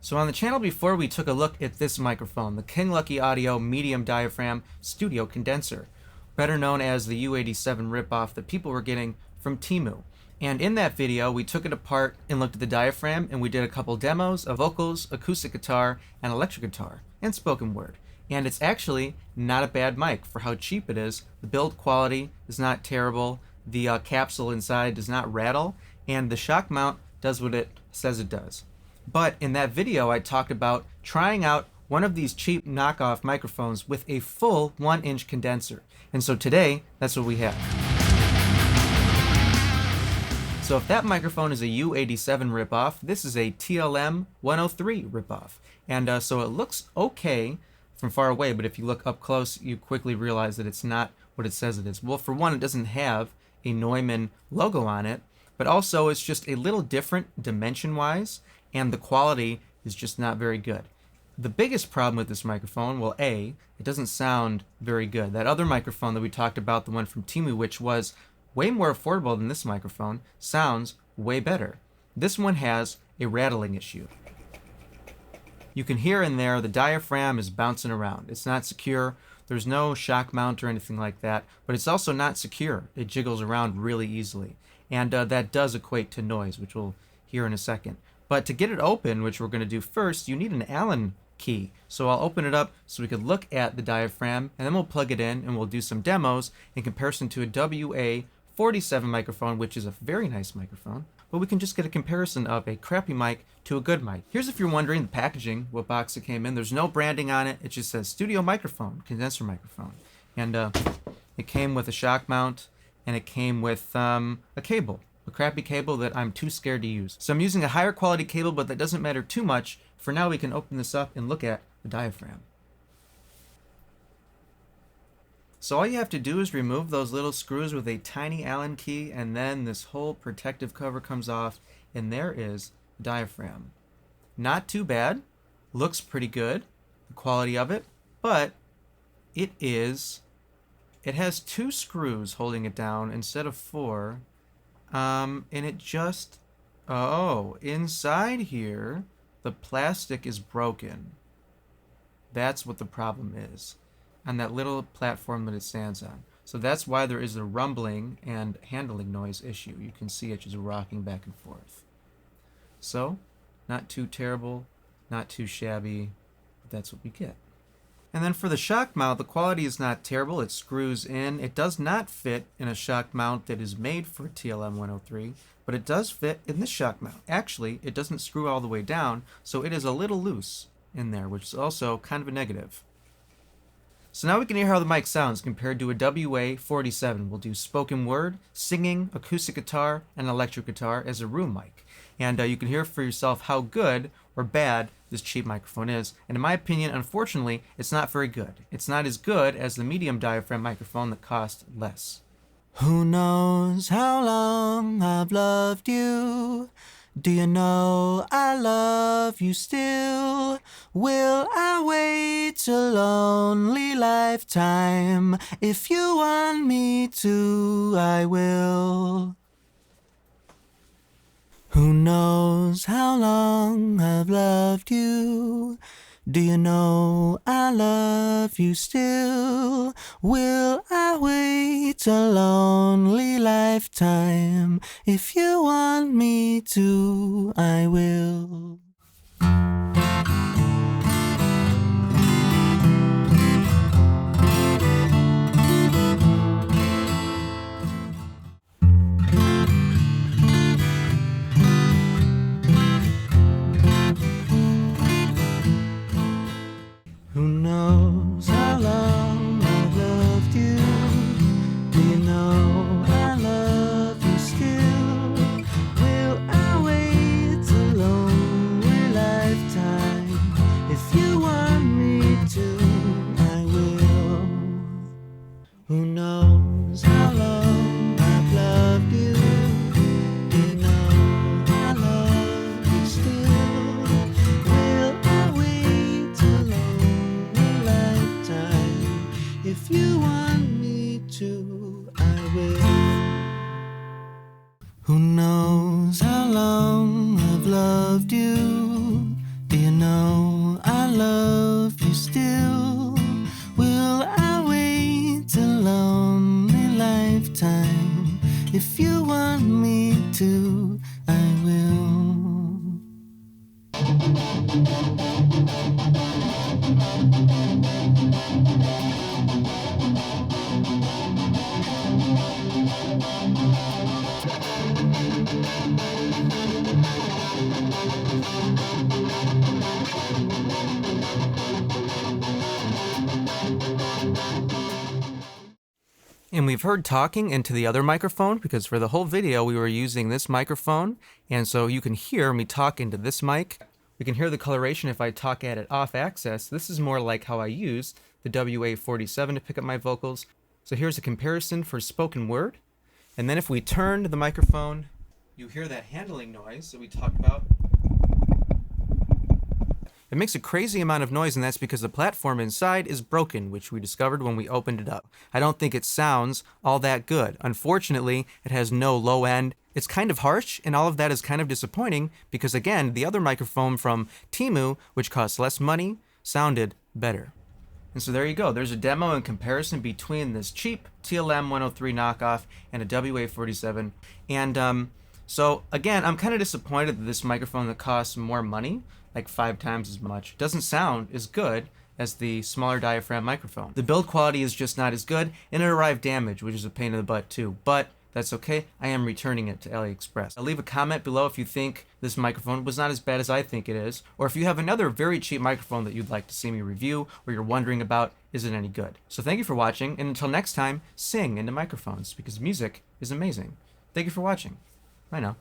So on the channel before, we took a look at this microphone, the King Lucky Audio medium diaphragm studio condenser, better known as the U87 ripoff that people were getting from Temu. And in that video, we took it apart and looked at the diaphragm, and we did a couple demos of vocals, acoustic guitar, and electric guitar, and spoken word. And it's actually not a bad mic for how cheap it is. The build quality is not terrible, the capsule inside does not rattle, and the shock mount does what it says it does. But in that video, I talked about trying out one of these cheap knockoff microphones with a full 1-inch condenser. And so today, that's what we have. So if that microphone is a U87 ripoff, this is a TLM 103 ripoff. And so it looks okay from far away, but if you look up close, you quickly realize that it's not what it says it is. Well, for one, it doesn't have a Neumann logo on it, but also it's just a little different dimension-wise, and the quality is just not very good. The biggest problem with this microphone, well, A, it doesn't sound very good. That other microphone that we talked about, the one from Temu, which was way more affordable than this microphone, sounds way better. This one has a rattling issue. You can hear in there the diaphragm is bouncing around. It's not secure. There's no shock mount or anything like that, but it's also not secure. It jiggles around really easily. And that does equate to noise, which we'll hear in a second. But to get it open, which we're going to do first, you need an Allen key. So I'll open it up so we could look at the diaphragm, and then we'll plug it in and we'll do some demos in comparison to a WA-47 microphone, which is a very nice microphone. But we can just get a comparison of a crappy mic to a good mic. Here's if you're wondering the packaging, what box it came in. There's no branding on it. It just says studio microphone, condenser microphone. And it came with a shock mount, and it came with a cable. A crappy cable that I'm too scared to use. So I'm using a higher quality cable, but that doesn't matter too much. For now, we can open this up and look at the diaphragm. So all you have to do is remove those little screws with a tiny Allen key, and then this whole protective cover comes off, and there is the diaphragm. Not too bad. Looks pretty good, the quality of it, but it has 2 screws holding it down instead of 4. And it just, inside here, the plastic is broken. That's what the problem is, on that little platform that it stands on. So that's why there is a rumbling and handling noise issue. You can see it just rocking back and forth. So, not too terrible, not too shabby, but that's what we get. And then for the shock mount, the quality is not terrible. It screws in. It does not fit in a shock mount that is made for TLM 103, but it does fit in this shock mount. Actually, it doesn't screw all the way down, so it is a little loose in there, which is also kind of a negative. So now we can hear how the mic sounds compared to a WA-47. We'll do spoken word, singing, acoustic guitar, and electric guitar as a room mic. And you can hear for yourself how good or bad this cheap microphone is. And in my opinion, unfortunately, it's not very good. It's not as good as the medium diaphragm microphone that cost less. Who knows how long I've loved you? Do you know I love you still? Will I wait a lonely lifetime? If you want me to, I will. Who knows how long I've loved you? Do you know I love you still? Will I wait a lonely lifetime? If you want me to, I will. Who knows how long I've loved you? Do you know I love you still? Will I wait a lonely lifetime? And we've heard talking into the other microphone because for the whole video we were using this microphone, and so you can hear me talk into this mic. We can hear the coloration if I talk at it off axis. This is more like how I use the WA-47 to pick up my vocals. So here's a comparison for spoken word. And then if we turn the microphone, you hear that handling noise that we talked about. It makes a crazy amount of noise, and that's because the platform inside is broken, which we discovered when we opened it up. I don't think it sounds all that good. Unfortunately, it has no low end. It's kind of harsh, and all of that is kind of disappointing because, again, the other microphone from Temu, which costs less money, sounded better. And so there you go. There's a demo in comparison between this cheap TLM 103 knockoff and a WA-47. And so, again, I'm kind of disappointed that this microphone that costs more money, like 5 times as much, doesn't sound as good as the smaller diaphragm microphone. The build quality is just not as good, and it arrived damaged, which is a pain in the butt too. But that's okay. I am returning it to AliExpress. I'll leave a comment below if you think this microphone was not as bad as I think it is, or if you have another very cheap microphone that you'd like to see me review, or you're wondering about, is it any good? So thank you for watching, and until next time, sing into microphones, because music is amazing. Thank you for watching. Bye now.